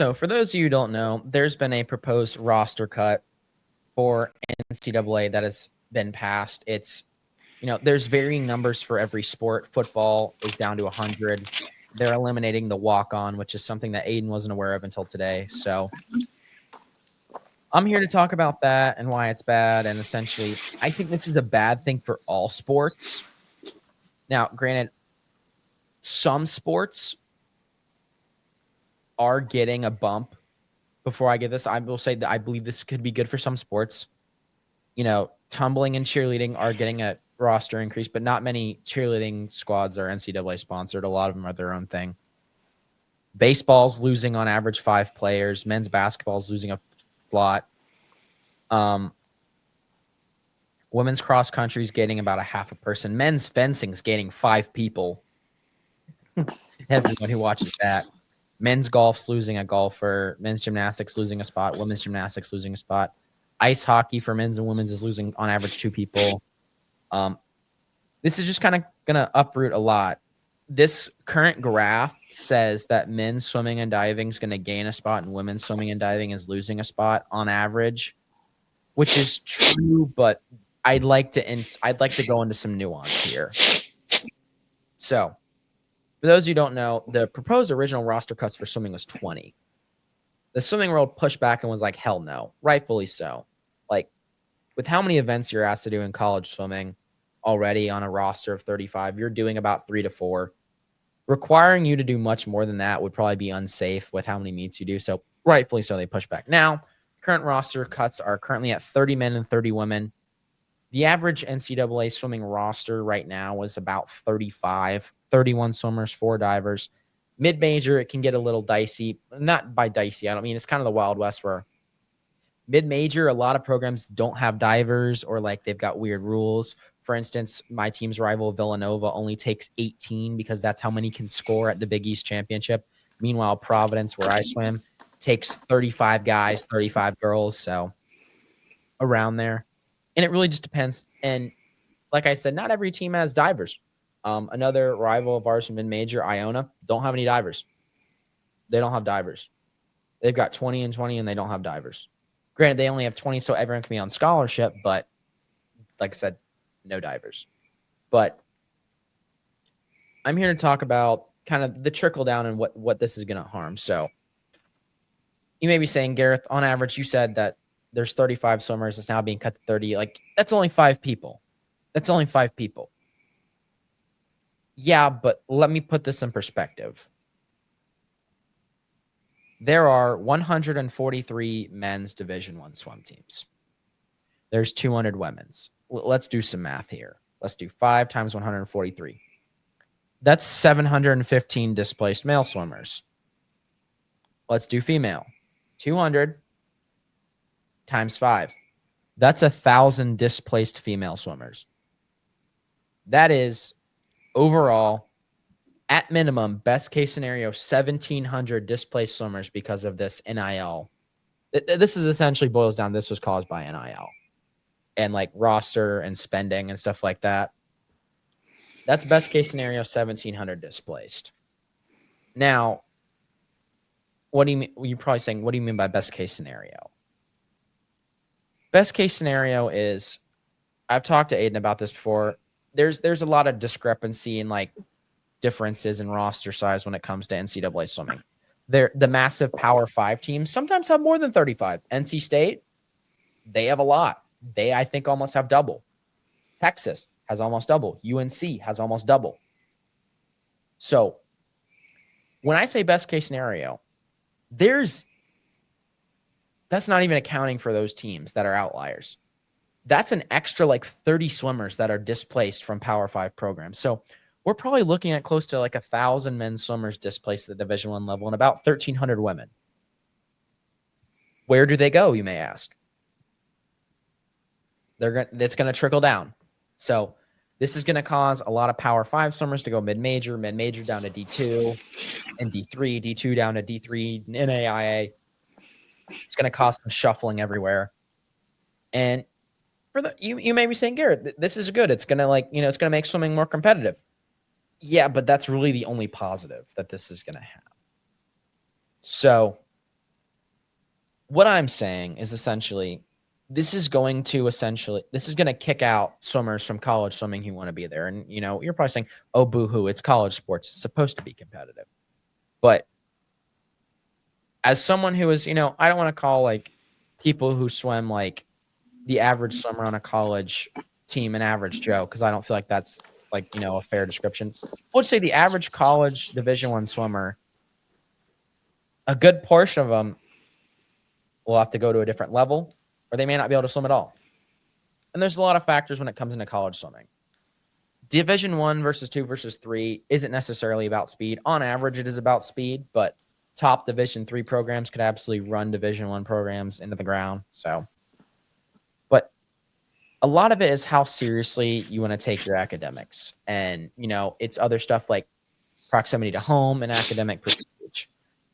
So for those of you who don't know, there's been a proposed roster cut for NCAA that has been passed. It's, there's varying numbers for every sport. Football is down to 100. They're eliminating the walk-on, which is something that Aiden wasn't aware of until today. So I'm here to talk about that and why it's bad. And essentially, I think this is a bad thing for all sports. Now, granted, some sports are getting a bump. Before I get this, I will say that I believe this could be good for some sports. Tumbling and cheerleading are getting a roster increase, but not many cheerleading squads are NCAA sponsored. A lot of them are their own thing. Baseball's losing on average 5 players. Men's basketball's losing a lot. Women's cross country is gaining about a half a person. Men's fencing is gaining 5 people. Everyone who watches that. Men's golf's losing a golfer. Men's gymnastics losing a spot. Women's gymnastics losing a spot. Ice hockey for men's and women's is losing on average 2 people. This is just kind of going to uproot a lot. This current graph says that men's swimming and diving is going to gain a spot and women's swimming and diving is losing a spot on average, which is true, but I'd like to go into some nuance here. So, for those who don't know, the proposed original roster cuts for swimming was 20. The swimming world pushed back and was like, hell no, rightfully so. Like, with how many events you're asked to do in college swimming already on a roster of 35, you're doing about 3 to 4. Requiring you to do much more than that would probably be unsafe with how many meets you do. So, rightfully so, they push back. Now, current roster cuts are currently at 30 men and 30 women. The average NCAA swimming roster right now is about 35, 31 swimmers, 4 divers. Mid-major, it can get a little dicey. Not by dicey, I don't mean it's kind of the Wild West where mid-major, a lot of programs don't have divers or like they've got weird rules. For instance, my team's rival Villanova only takes 18 because that's how many can score at the Big East Championship. Meanwhile, Providence, where I swim, takes 35 guys, 35 girls, so around there. And it really just depends. And like I said, not every team has divers. Another rival of ours from mid-major, Iona, don't have any divers. They don't have divers. They've got 20 and 20, and they don't have divers. Granted, they only have 20, so everyone can be on scholarship, but like I said, no divers. But I'm here to talk about kind of the trickle down and what this is going to harm. So you may be saying, Gareth, on average, you said that there's 35 swimmers. It's now being cut to 30. Like, that's only 5 people. That's only 5 people. Yeah, but let me put this in perspective. There are 143 men's Division I swim teams. There's 200 women's. Let's do some math here. Let's do 5 times 143. That's 715 displaced male swimmers. Let's do female. 200 times 5. That's 1,000 displaced female swimmers. That is overall, at minimum, best case scenario, 1,700 displaced swimmers because of this NIL. This is essentially boils down, this was caused by NIL and like roster and spending and stuff like that. That's best case scenario, 1,700 displaced. Now, what do you mean? You're probably saying, what do you mean by best case scenario? Best case scenario is, I've talked to Aiden about this before. There's a lot of discrepancy in like differences in roster size when it comes to NCAA swimming. The massive Power 5 teams sometimes have more than 35. NC State, they have a lot. They, I think, almost have double. Texas has almost double. UNC has almost double. So when I say best case scenario, that's not even accounting for those teams that are outliers. That's an extra like 30 swimmers that are displaced from Power 5 programs. So we're probably looking at close to like 1,000 men's swimmers displaced at the Division I level and about 1,300 women. Where do they go, you may ask? It's going to trickle down. So this is going to cause a lot of Power 5 swimmers to go mid-major down to D2, and D3, D2 down to D3, NAIA. It's going to cause some shuffling everywhere. And you may be saying, Garrett, this is good. It's going to it's going to make swimming more competitive. Yeah, but that's really the only positive that this is going to have. So what I'm saying is essentially this is going to kick out swimmers from college swimming who want to be there. And you're probably saying, oh, boo-hoo, it's college sports. It's supposed to be competitive. But as someone who is, I don't want to call like people who swim like the average swimmer on a college team an average Joe, because I don't feel like that's like, a fair description. I would say the average college Division I swimmer, a good portion of them will have to go to a different level, or they may not be able to swim at all. And there's a lot of factors when it comes into college swimming. Division I versus 2 versus 3 isn't necessarily about speed. On average, it is about speed, but top Division III programs could absolutely run Division I programs into the ground. So, but a lot of it is how seriously you want to take your academics. And, it's other stuff like proximity to home and academic prestige.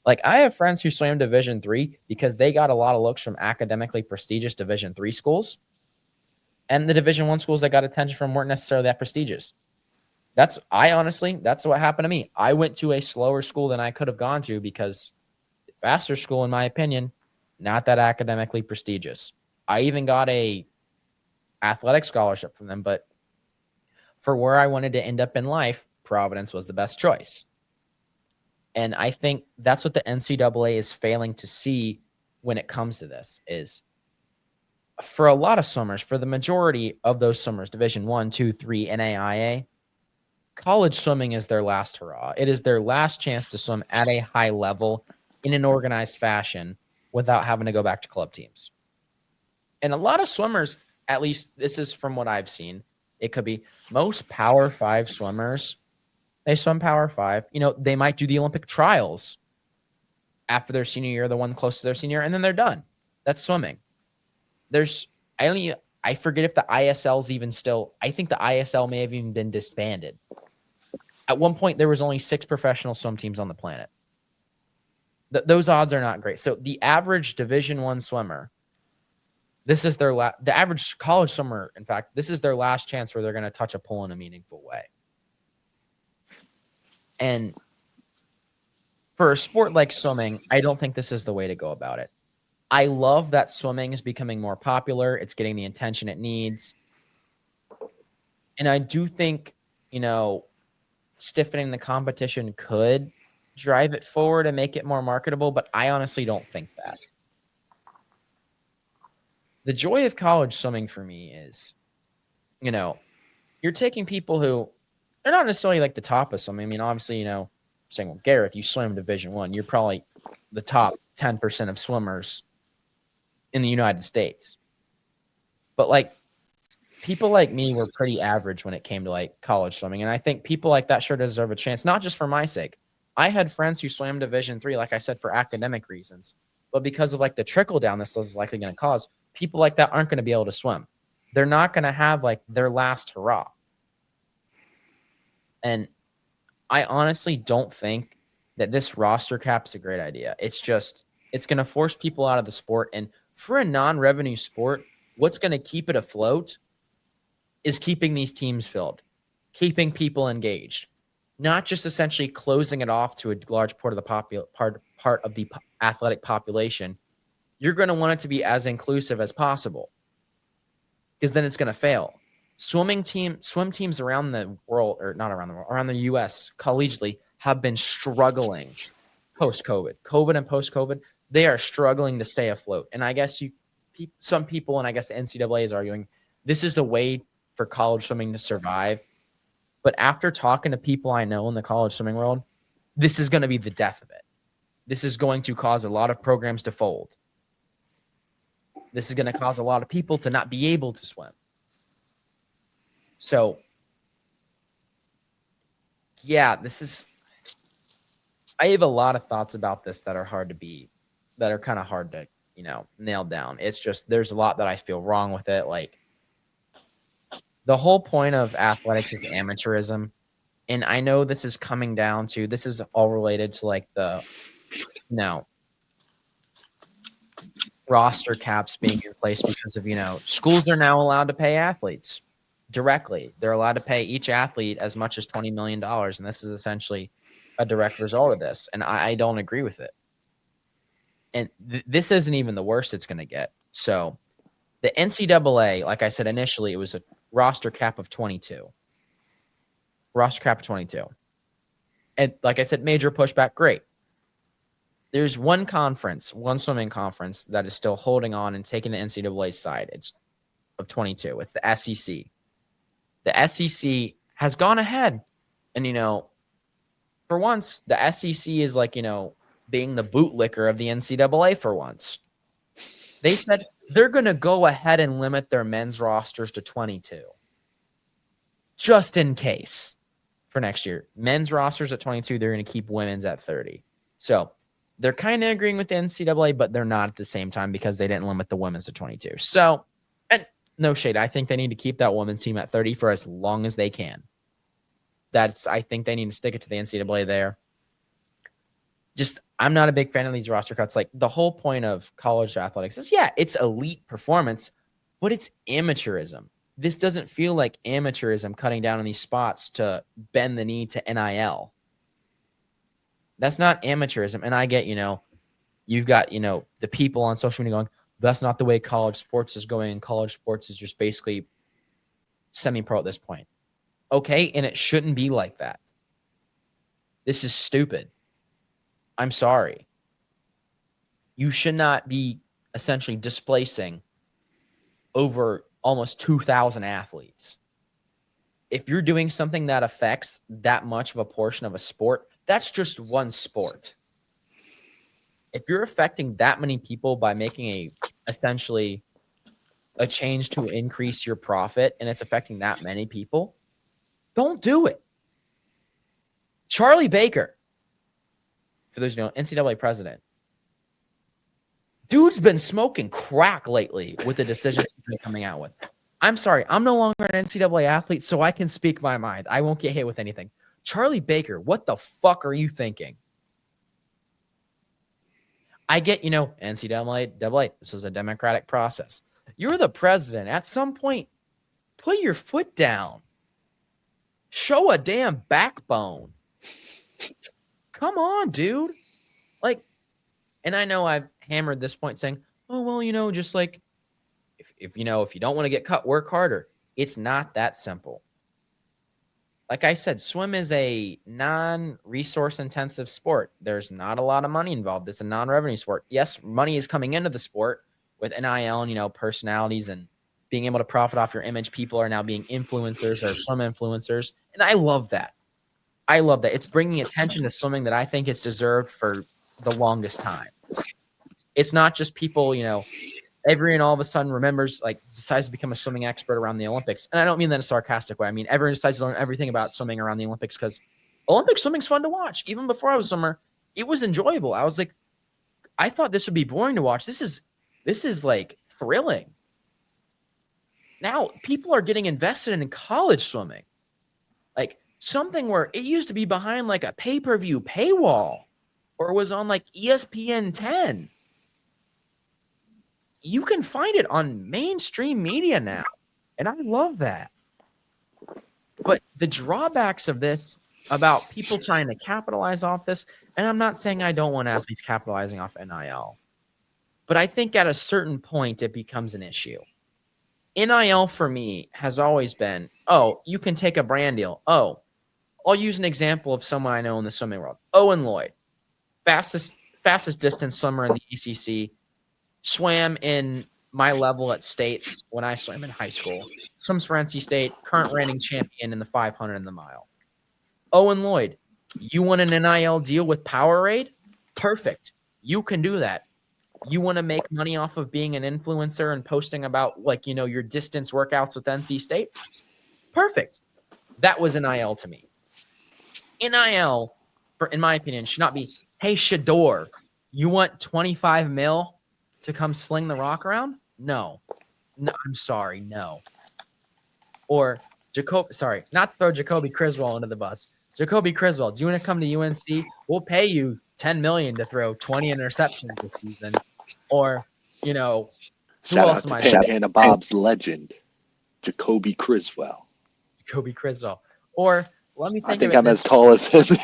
Like, I have friends who swam Division III because they got a lot of looks from academically prestigious Division III schools. And the Division I schools that got attention from weren't necessarily that prestigious. That's what happened to me. I went to a slower school than I could have gone to because the faster school, in my opinion, not that academically prestigious. I even got a athletic scholarship from them, but for where I wanted to end up in life, Providence was the best choice. And I think that's what the NCAA is failing to see when it comes to this is for a lot of swimmers, for the majority of those swimmers, Division I, II, III, NAIA, college swimming is their last hurrah. It is their last chance to swim at a high level in an organized fashion without having to go back to club teams. And a lot of swimmers, at least this is from what I've seen, it could be most Power 5 swimmers, they swim Power 5. They might do the Olympic trials after their senior year, the one close to their senior, and then they're done. That's swimming. I forget if the ISL's even still, I think the ISL may have even been disbanded. At one point, there was only 6 professional swim teams on the planet. Those odds are not great. So the average Division I swimmer, this is the average college swimmer, in fact, this is their last chance where they're going to touch a pool in a meaningful way. And for a sport like swimming, I don't think this is the way to go about it. I love that swimming is becoming more popular. It's getting the attention it needs. And I do think, stiffening the competition could drive it forward and make it more marketable, but I honestly don't think that. The joy of college swimming for me is, you're taking people who they're not necessarily like the top of swimming. I mean, obviously, saying, well, Gareth, you swim Division I, you're probably the top 10% of swimmers in the United States. But like people like me were pretty average when it came to like college swimming. And I think people like that sure deserve a chance, not just for my sake. I had friends who swam Division III, like I said, for academic reasons. But because of like the trickle down this is likely going to cause, people like that aren't going to be able to swim. They're not going to have like their last hurrah. And I honestly don't think that this roster cap is a great idea. It's going to force people out of the sport. And for a non-revenue sport, what's going to keep it afloat is keeping these teams filled, keeping people engaged, not just essentially closing it off to a large part of the part of the athletic population. You're going to want it to be as inclusive as possible, because then it's going to fail. Swim teams around the world, or not around the world, around the U.S. collegiately have been struggling COVID and post-COVID. They are struggling to stay afloat. And I guess some people, and I guess the NCAA is arguing, this is the way for college swimming to survive. But after talking to people I know in the college swimming world, this is going to be the death of it. This is going to cause a lot of programs to fold. This is going to cause a lot of people to not be able to swim. So, yeah, I have a lot of thoughts about this that are kind of hard to, nail down. It's just, there's a lot that I feel wrong with it. Like, the whole point of athletics is amateurism. And I know this is all related to like the, roster caps being in place because of, schools are now allowed to pay athletes directly. They're allowed to pay each athlete as much as $20 million. And this is essentially a direct result of this. And I don't agree with it. And this isn't even the worst it's going to get. So the NCAA, like I said initially, it was a roster cap of 22. Roster cap of 22. And like I said, major pushback, great. There's one conference, one swimming conference that is still holding on and taking the NCAA's side. It's of 22. It's the SEC. The SEC has gone ahead and, for once, the SEC is like, being the bootlicker of the NCAA for once. They said they're going to go ahead and limit their men's rosters to 22. Just in case for next year. Men's rosters at 22, they're going to keep women's at 30. So they're kind of agreeing with the NCAA, but they're not at the same time because they didn't limit the women's to 22. So, and no shade, I think they need to keep that women's team at 30 for as long as they can. I think they need to stick it to the NCAA there. Just, I'm not a big fan of these roster cuts. Like, the whole point of college athletics is, yeah, it's elite performance, but it's amateurism. This doesn't feel like amateurism cutting down on these spots to bend the knee to NIL. That's not amateurism. And I get, you've got, the people on social media going, that's not the way college sports is going. And college sports is just basically semi-pro at this point. Okay, and it shouldn't be like that. This is stupid. I'm sorry. You should not be essentially displacing over almost 2,000 athletes. If you're doing something that affects that much of a portion of a sport, that's just one sport. If you're affecting that many people by making essentially a change to increase your profit and it's affecting that many people, don't do it. Charlie Baker, for those who know, NCAA president. Dude's been smoking crack lately with the decisions he's been coming out with. I'm sorry. I'm no longer an NCAA athlete, so I can speak my mind. I won't get hit with anything. Charlie Baker, what the fuck are you thinking? I get, NCAA, this was a democratic process. You're the president. At some point, put your foot down. Show a damn backbone. Come on, dude. Like, and I know I've hammered this point saying, oh, well, just like, if you don't want to get cut, work harder. It's not that simple. Like I said, swim is a non-resource intensive sport. There's not a lot of money involved. It's a non-revenue sport. Yes, money is coming into the sport with NIL and, personalities and being able to profit off your image. People are now being influencers or swim influencers. And I love that. It's bringing attention to swimming that I think it's deserved for the longest time. It's not just people, everyone all of a sudden remembers, like, decides to become a swimming expert around the Olympics. And I don't mean that in a sarcastic way. I mean, everyone decides to learn everything about swimming around the Olympics because Olympic swimming's fun to watch. Even before I was a swimmer, it was enjoyable. I was like, I thought this would be boring to watch. This is like thrilling. Now people are getting invested in college swimming. Like, something where it used to be behind like a pay-per-view paywall or was on like ESPN 10. You can find it on mainstream media now. And I love that. But the drawbacks of this about people trying to capitalize off this, and I'm not saying I don't want athletes capitalizing off NIL, but I think at a certain point it becomes an issue. NIL for me has always been, oh, you can take a brand deal. Oh, I'll use an example of someone I know in the swimming world. Owen Lloyd, fastest distance swimmer in the ACC, swam in my level at States when I swam in high school. Swims for NC State, current reigning champion in the 500 and the mile. Owen Lloyd, you want an NIL deal with Powerade? Perfect. You can do that. You want to make money off of being an influencer and posting about, like, your distance workouts with NC State? Perfect. That was NIL to me. NIL, in my opinion, should not be, hey, Shador, you want 25 mil to come sling the rock around? No, I'm sorry, no. Or not throw Jacoby Criswell into the bus. Jacoby Criswell, do you want to come to UNC? We'll pay you $10 million to throw 20 interceptions this season. Or, shout out to Pantana Bob's legend, Jacoby Criswell. Jacoby Criswell. Or let me think. I think I'm as tall as him.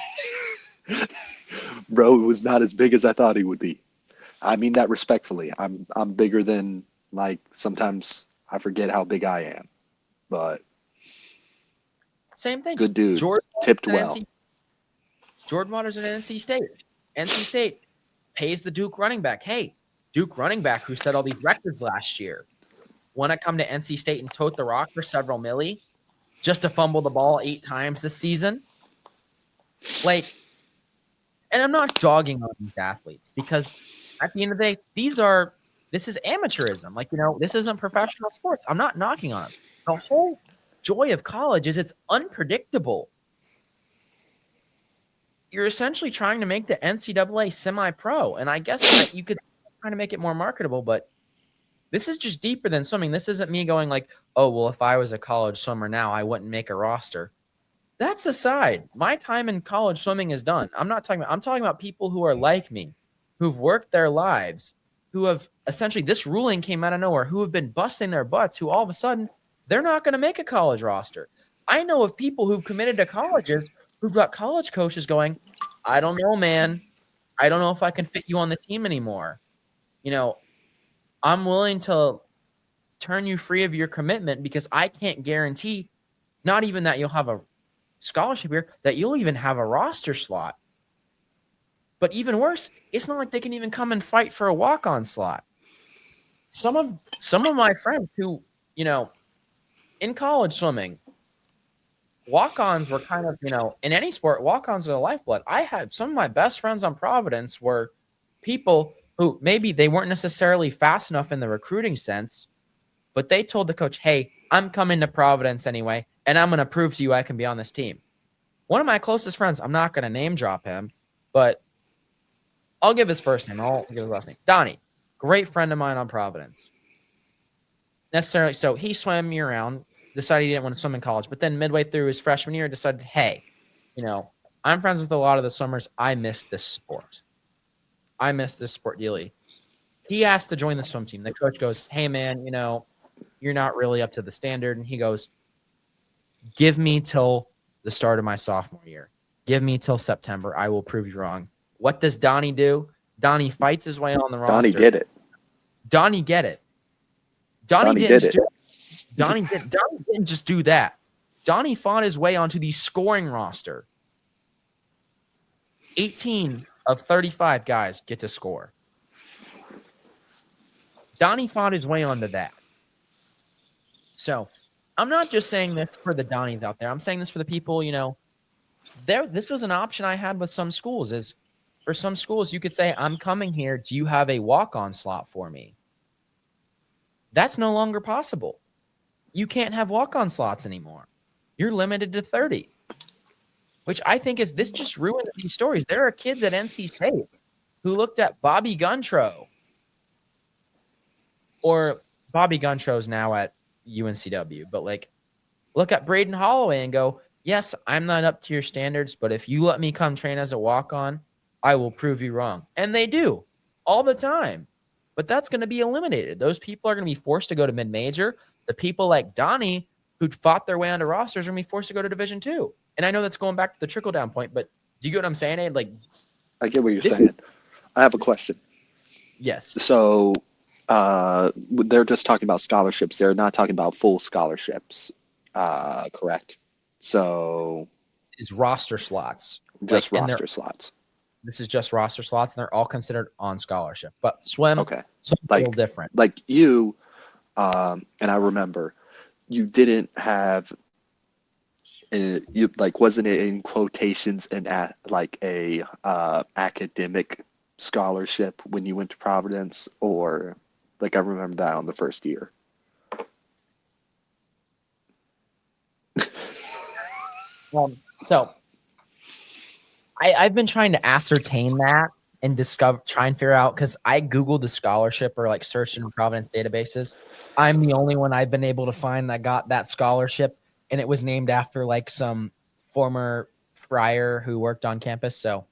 Bro was not as big as I thought he would be. I mean that respectfully. I'm bigger than, like, sometimes I forget how big I am, but Same thing. good dude, Jordan tipped Waters well. Jordan Waters at NC State. NC State pays the Duke running back. Hey, Duke running back who set all these records last year. Want to come to NC State and tote the rock for several milli just to fumble the ball 8 times this season? Like, and I'm not dogging on these athletes because at the end of the day, this is amateurism. Like, this isn't professional sports. I'm not knocking on them. The whole joy of college is it's unpredictable. You're essentially trying to make the NCAA semi-pro, and I guess you could try to make it more marketable, but this is just deeper than swimming. This isn't me going like, oh, well, if I was a college swimmer now, I wouldn't make a roster. That's aside. My time in college swimming is done. I'm talking about people who are like me, who've worked their lives, who have essentially, this ruling came out of nowhere, who have been busting their butts, who all of a sudden, they're not going to make a college roster. I know of people who've committed to colleges who've got college coaches going, I don't know, man. I don't know if I can fit you on the team anymore. I'm willing to turn you free of your commitment because I can't guarantee not even that you'll have a scholarship here, that you'll even have a roster slot. But even worse, it's not like they can even come and fight for a walk-on slot. Some of my friends who, in college swimming, walk-ons were kind of, in any sport, walk-ons are the lifeblood. I had some of my best friends on Providence were people who maybe they weren't necessarily fast enough in the recruiting sense, but they told the coach, hey, I'm coming to Providence anyway, and I'm going to prove to you I can be on this team. One of my closest friends, I'm not going to name drop him, but I'll give his first name. I'll give his last name. Donnie, great friend of mine on Providence. So he swam year-round, decided he didn't want to swim in college, but then midway through his freshman year decided, hey, I'm friends with a lot of the swimmers. I miss this sport. I miss this sport dearly. He asked to join the swim team. The coach goes, hey, man, you're not really up to the standard. And he goes, give me till the start of my sophomore year. Give me till September. I will prove you wrong. What does Donnie do? Donnie fights his way on the roster. Donnie did it. Donnie get it. Donnie didn't just do that. Donnie fought his way onto the scoring roster. 18 of 35 guys get to score. Donnie fought his way onto that. So I'm not just saying this for the Donnies out there. I'm saying this for the people, this was an option I had with some schools. Is for some schools, you could say, I'm coming here. Do you have a walk-on slot for me? That's no longer possible. You can't have walk-on slots anymore. You're limited to 30, which I think this just ruins these stories. There are kids at NC State who looked at Bobby Guntro, or Bobby Guntro's now at UNCW, but look at Braden Holloway and go, yes, I'm not up to your standards, but if you let me come train as a walk-on, I will prove you wrong. And they do all the time. But that's going to be eliminated. Those people are going to be forced to go to mid-major. The people like Donnie who fought their way onto rosters are going to be forced to go to Division II. And I know that's going back to the trickle-down point, but do you get what I'm saying, Abe? I get what you're saying. I have a question. Yes. So they're just talking about scholarships. They're not talking about full scholarships, correct? So it's roster slots. Just roster slots. This is just roster slots, and they're all considered on scholarship. But swim's a little different. Like you, and I remember, you didn't have, wasn't it in quotations a academic scholarship when you went to Providence, or I remember that on the first year. So I've been trying to ascertain that and try and figure out, because I Googled the scholarship or searched in Providence databases. I'm the only one I've been able to find that got that scholarship, and it was named after some former friar who worked on campus. So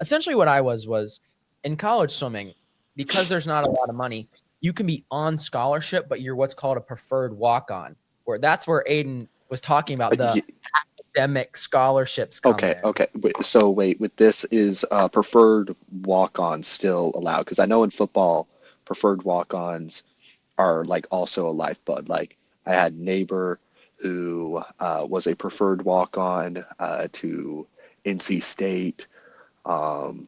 essentially what I was in college swimming, because there's not a lot of money, you can be on scholarship, but you're what's called a preferred walk-on, that's where Aiden was talking about the academic scholarships come Okay, in. okay. Wait, with this is preferred walk-ons still allowed? Because I know in football, preferred walk-ons are like also a lifeblood. Like I had a neighbor who was a preferred walk-on to NC State, um,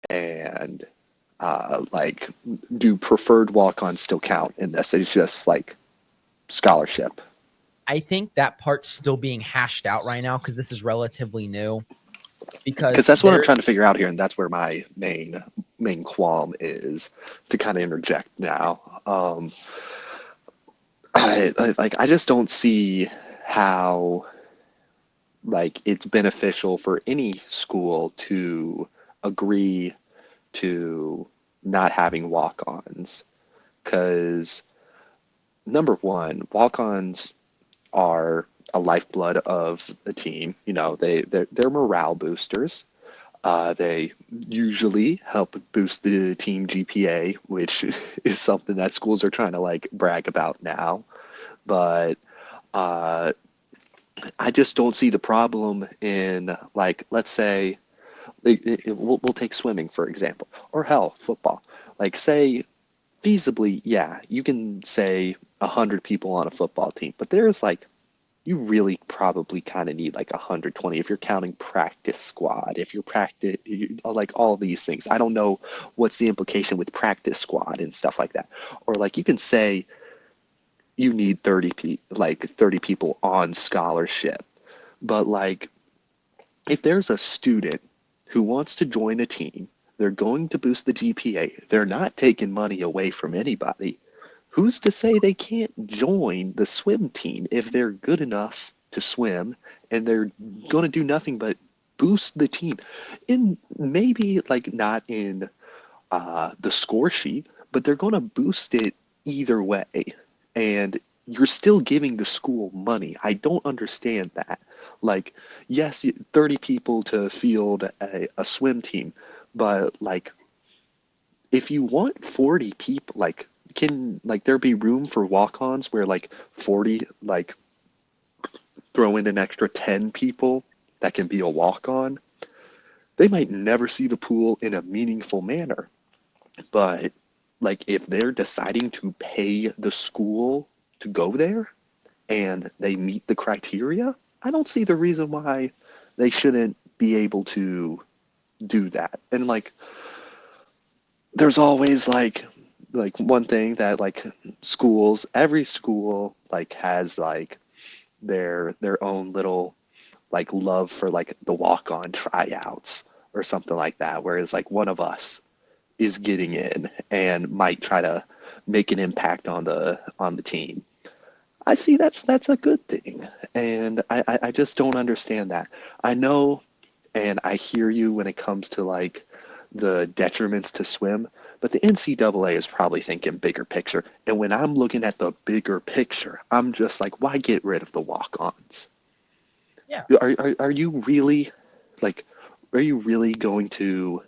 and like, do preferred walk-ons still count in this? It's just like scholarship. I think that part's still being hashed out right now because this is relatively new. Because Because that's what I'm there, trying to figure out here, and that's where my main qualm is, to kind of interject now. I just don't see how like it's beneficial for any school to agree to not having walk-ons, because number one, walk-ons are a lifeblood of the team. You know, they're morale boosters. They usually help boost the team GPA, which is something that schools are trying to like brag about now. But uh, I just don't see the problem in, like, let's say we'll take swimming for example, or hell, football. Like, say feasibly, yeah, you can say 100 people on a football team, but there's like, you really probably kind of need like 120 if you're counting practice squad, if you're like all these things. I don't know what's the implication with practice squad and stuff like that. Or like, you can say you need 30 people on scholarship, but like, if there's a student who wants to join a team, they're going to boost the GPA, they're not taking money away from anybody. Who's to say they can't join the swim team if they're good enough to swim, and they're going to do nothing but boost the team? In maybe like not in the score sheet, but they're going to boost it either way. And you're still giving the school money. I don't understand that. Like, yes, 30 people to field a swim team, but like, if you want 40 people, like, can like there be room for walk-ons where like 40, like, throw in an extra 10 people that can be a walk-on? They might never see the pool in a meaningful manner, but like, if they're deciding to pay the school to go there and they meet the criteria, I don't see the reason why they shouldn't be able to do that. And like, there's always like one thing that like schools, every school like has like their own little like love for like the walk-on tryouts or something like that, whereas like one of us is getting in and might try to make an impact on the team. I see that's a good thing, and I just don't understand that. I know, and I hear you when it comes to like the detriments to swim, but the NCAA is probably thinking bigger picture. And when I'm looking at the bigger picture, I'm just like, why get rid of the walk-ons? yeah, Are you really like, are you really going to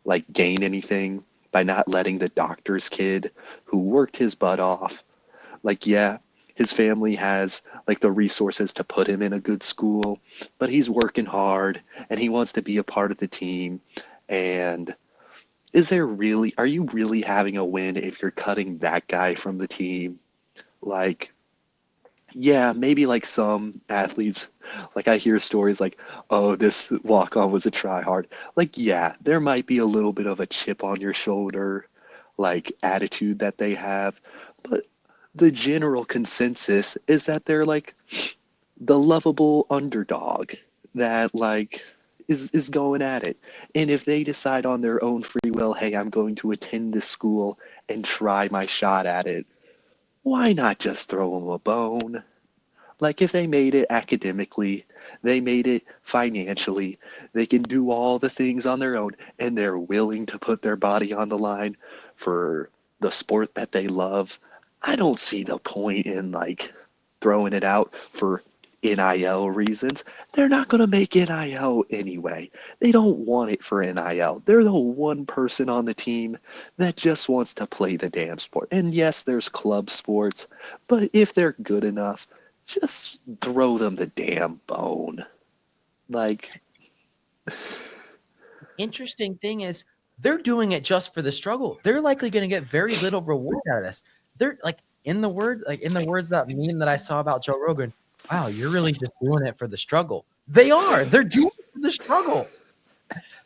like gain anything by not letting the doctor's kid who worked his butt off, like, yeah, his family has like the resources to put him in a good school, but he's working hard and he wants to be a part of the team. And are you really having a win if you're cutting that guy from the team? Like, yeah, maybe like some athletes, like I hear stories like, oh, this walk on was a try hard. Like, yeah, there might be a little bit of a chip on your shoulder, like attitude that they have, but the general consensus is that they're like the lovable underdog that like is going at it. And if they decide on their own free will, hey, I'm going to attend this school and try my shot at it, why not just throw them a bone? Like, if they made it academically, they made it financially, they can do all the things on their own, and they're willing to put their body on the line for the sport that they love. I don't see the point in like throwing it out for NIL reasons. They're not going to make NIL anyway. They don't want it for NIL. They're the one person on the team that just wants to play the damn sport. And yes, there's club sports, but if they're good enough, just throw them the damn bone. Like, Interesting thing is they're doing it just for the struggle. They're likely going to get very little reward out of this. They're like in the words that meme that I saw about Joe Rogan. Wow, you're really just doing it for the struggle. They are. They're doing it for the struggle.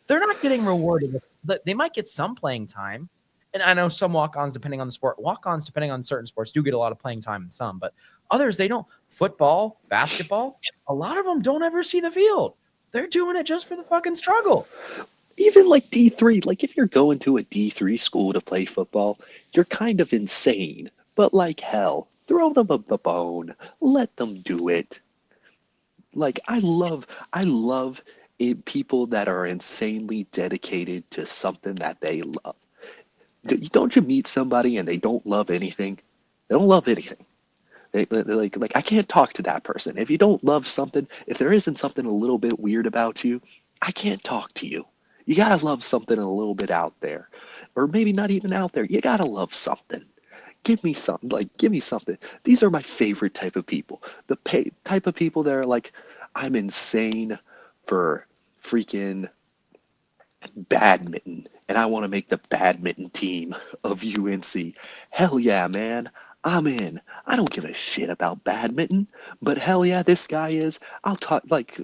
They're not getting rewarded. They might get some playing time. And I know some walk-ons, depending on the sport, walk-ons, depending on certain sports, do get a lot of playing time in some, but others, they don't. Football, basketball, a lot of them don't ever see the field. They're doing it just for the fucking struggle. even like D3, like if you're going to a D3 school to play football, you're kind of insane. But like hell, throw them the bone. Let them do it. Like I love people that are insanely dedicated to something that they love. Don't you meet somebody and they don't love anything? They don't love anything. Like I can't talk to that person. If you don't love something, if there isn't something a little bit weird about you, I can't talk to you. You gotta love something a little bit out there, or maybe not even out there. You gotta love something. Give me something. Like give me something. These are my favorite type of people. Type of people that are like, I'm insane for freaking badminton, and I want to make the badminton team of UNC. Hell yeah, man. I'm in. I don't give a shit about badminton, but hell yeah, this guy is. I'll talk, like,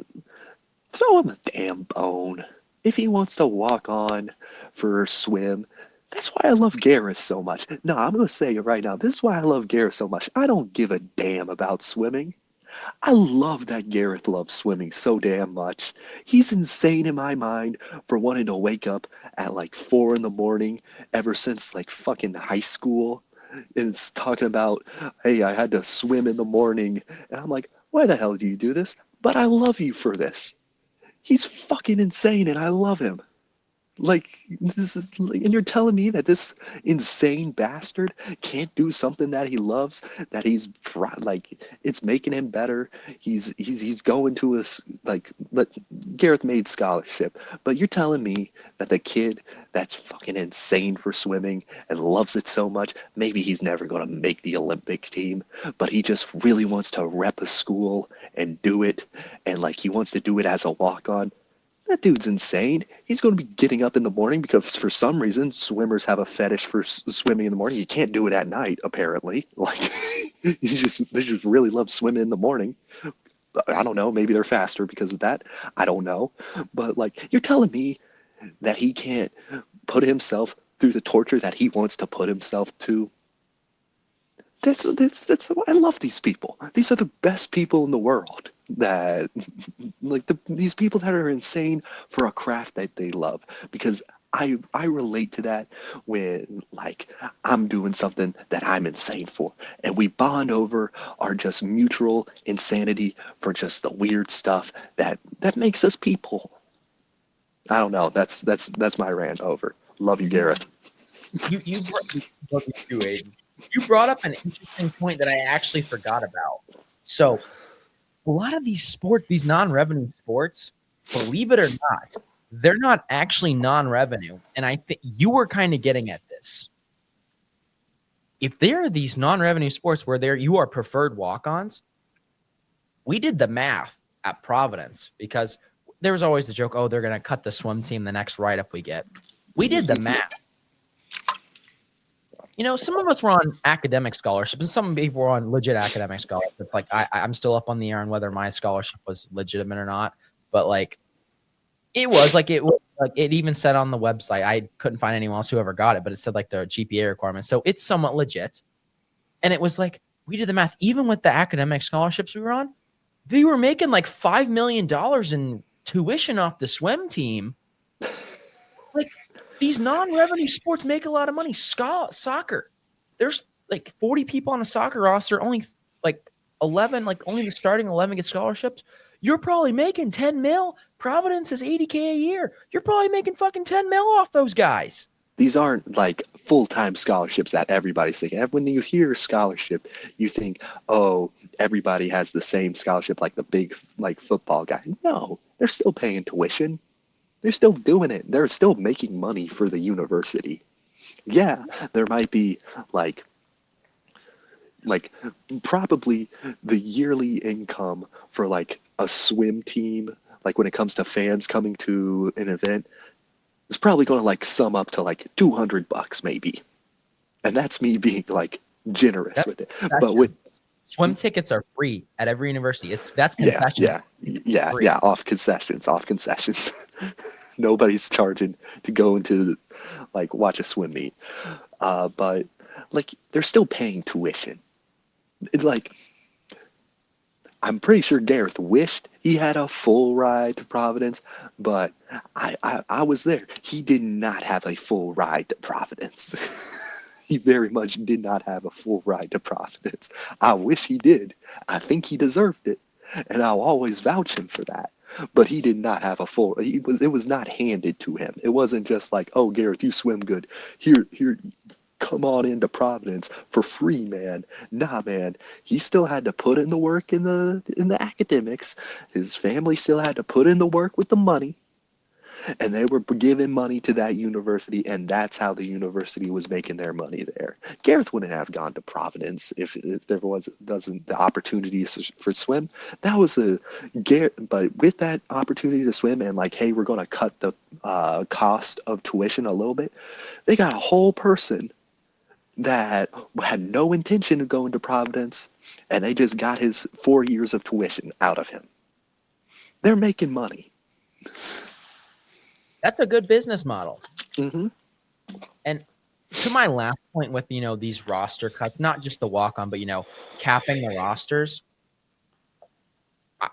throw him a damn bone. If he wants to walk on for swim, that's why I love Gareth so much. No, I'm going to say it right now. This is why I love Gareth so much. I don't give a damn about swimming. I love that Gareth loves swimming so damn much. He's insane in my mind for wanting to wake up at like 4 in the morning ever since like fucking high school. And it's talking about, hey, I had to swim in the morning. And I'm like, why the hell do you do this? But I love you for this. He's fucking insane and I love him. Like this is, and you're telling me that this insane bastard can't do something that he loves, that like it's making him better. He's going to his like let Gareth made scholarship, but you're telling me that the kid that's fucking insane for swimming and loves it so much, maybe he's never going to make the Olympic team, but he just really wants to rep a school and do it, and like he wants to do it as a walk-on. That dude's insane. He's going to be getting up in the morning because for some reason swimmers have a fetish for swimming in the morning. You can't do it at night, apparently. Like they just really love swimming in the morning. I don't know. Maybe they're faster because of that. I don't know. But like you're telling me that he can't put himself through the torture that he wants to put himself to. That's I love these people. These are the best people in the world. That like these people that are insane for a craft that they love, because I relate to that when like I'm doing something that I'm insane for, and we bond over our just mutual insanity for just the weird stuff that makes us people. I don't know. That's my rant over. Love you, You Gareth. you brought up an interesting point that I actually forgot about. So a lot of these sports, these non-revenue sports, believe it or not, they're not actually non-revenue. And I think you were kind of getting at this. If there are these non-revenue sports where you are preferred walk-ons, we did the math at Providence because there was always the joke, oh, they're going to cut the swim team the next write-up we get. We did the math. You know, some of us were on academic scholarships, and some people were on legit academic scholarships. Like I'm still up on the air on whether my scholarship was legitimate or not, but like it was like it even said on the website. I couldn't find anyone else who ever got it, but it said like the GPA requirement, so it's somewhat legit. And it was like we did the math, even with the academic scholarships we were on, they were making like $5 million in tuition off the swim team. Like these non-revenue sports make a lot of money. Soccer, there's like 40 people on a soccer roster, only like 11, like only the starting 11 get scholarships. You're probably making 10 mil. Providence is 80K a year. You're probably making fucking 10 mil off those guys. These aren't like full-time scholarships that everybody's thinking. When you hear scholarship, you think, oh, everybody has the same scholarship like the big like football guy. No, they're still paying tuition. They're still doing it. They're still making money for the university. Yeah, there might be like Like probably the yearly income for like a swim team, like when it comes to fans coming to an event, is probably going to like sum up to like $200 maybe. And that's me being like generous That's with it. But with concession. Swim tickets are free at every university. That's yeah, concessions free. off concessions. Nobody's charging to go into like watch a swim meet. But like they're still paying tuition. Like I'm pretty sure Gareth wished he had a full ride to Providence, but I was there. He did not have a full ride to Providence. He very much did not have a full ride to Providence. I wish he did. I think he deserved it, and I'll always vouch him for that. But he did not have a full. It was not handed to him. It wasn't just like, oh, Gareth, you swim good. Here, come on into Providence for free, man. Nah, man. He still had to put in the work in the academics. His family still had to put in the work with the money, and they were giving money to that university, and that's how the university was making their money there. Gareth wouldn't have gone to Providence if there wasn't the opportunities for swim. That was but with that opportunity to swim and like, hey, we're going to cut the cost of tuition a little bit. They got a whole person that had no intention of going to Providence, and they just got his 4 years of tuition out of him. They're making money. That's a good business model. Mm-hmm. And to my last point with, these roster cuts, not just the walk-on, but, capping the rosters,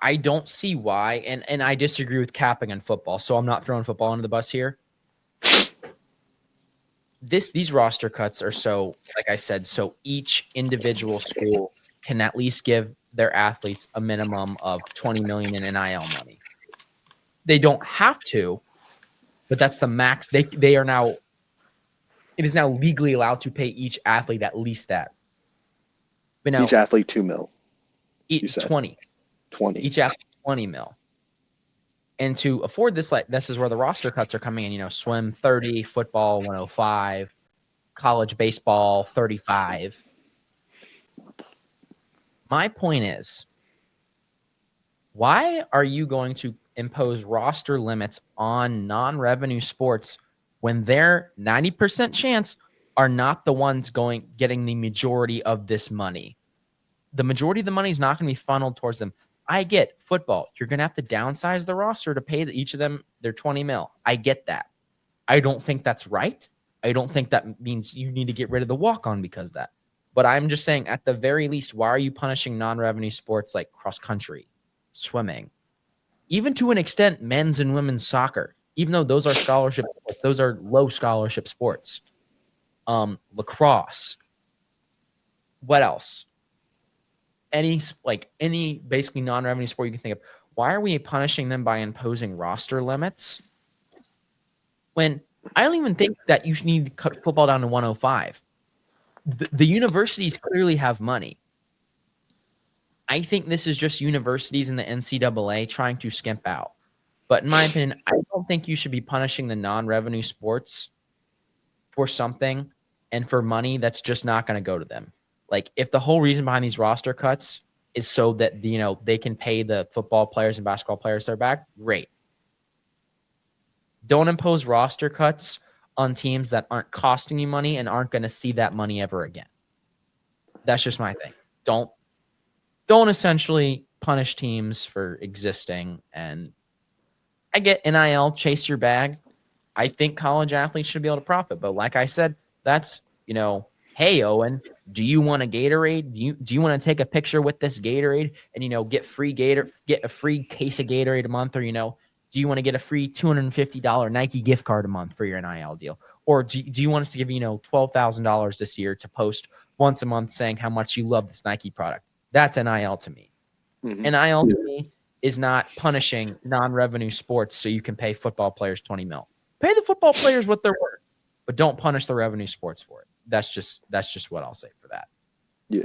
I don't see why. And I disagree with capping in football, so I'm not throwing football under the bus here. These roster cuts are so, like I said, so each individual school can at least give their athletes a minimum of $20 million in NIL money. They don't have to, but that's the max. They are now. It is now legally allowed to pay each athlete at least that. But now each athlete $2 million. You said 20. Each athlete $20 million. And to afford this, like this is where the roster cuts are coming in. Swim 30, football 105, college baseball 35. My point is, why are you going to impose roster limits on non-revenue sports when their 90% chance are not the ones getting the majority of this money? The majority of the money is not going to be funneled towards them. I get football. You're going to have to downsize the roster to pay each of them their 20 mil. I get that. I don't think that's right. I don't think that means you need to get rid of the walk-on because of that. But I'm just saying, at the very least, why are you punishing non-revenue sports like cross-country, swimming, even to an extent men's and women's soccer, even though those are scholarship sports, those are low scholarship sports. Lacrosse. What else? Any basically non-revenue sport you can think of. Why are we punishing them by imposing roster limits when I don't even think that you need to cut football down to 105? The universities clearly have money. I think this is just universities in the NCAA trying to skimp out. But in my opinion, I don't think you should be punishing the non-revenue sports for something and for money that's just not going to go to them. Like, if the whole reason behind these roster cuts is so that, they can pay the football players and basketball players their back, great. Don't impose roster cuts on teams that aren't costing you money and aren't going to see that money ever again. That's just my thing. Don't essentially punish teams for existing. And I get NIL, chase your bag. I think college athletes should be able to profit. But like I said, that's, hey, Owen, do you want a Gatorade? Do you want to take a picture with this Gatorade and, get a free case of Gatorade a month? Or, do you want to get a free $250 Nike gift card a month for your NIL deal? Or do you want us to give you, $12,000 this year to post once a month saying how much you love this Nike product? That's NIL to me. Mm-hmm. NIL to me is not punishing non-revenue sports so you can pay football players 20 mil. Pay the football players what they're worth, but don't punish the revenue sports for it. That's just what I'll say for that. Yeah.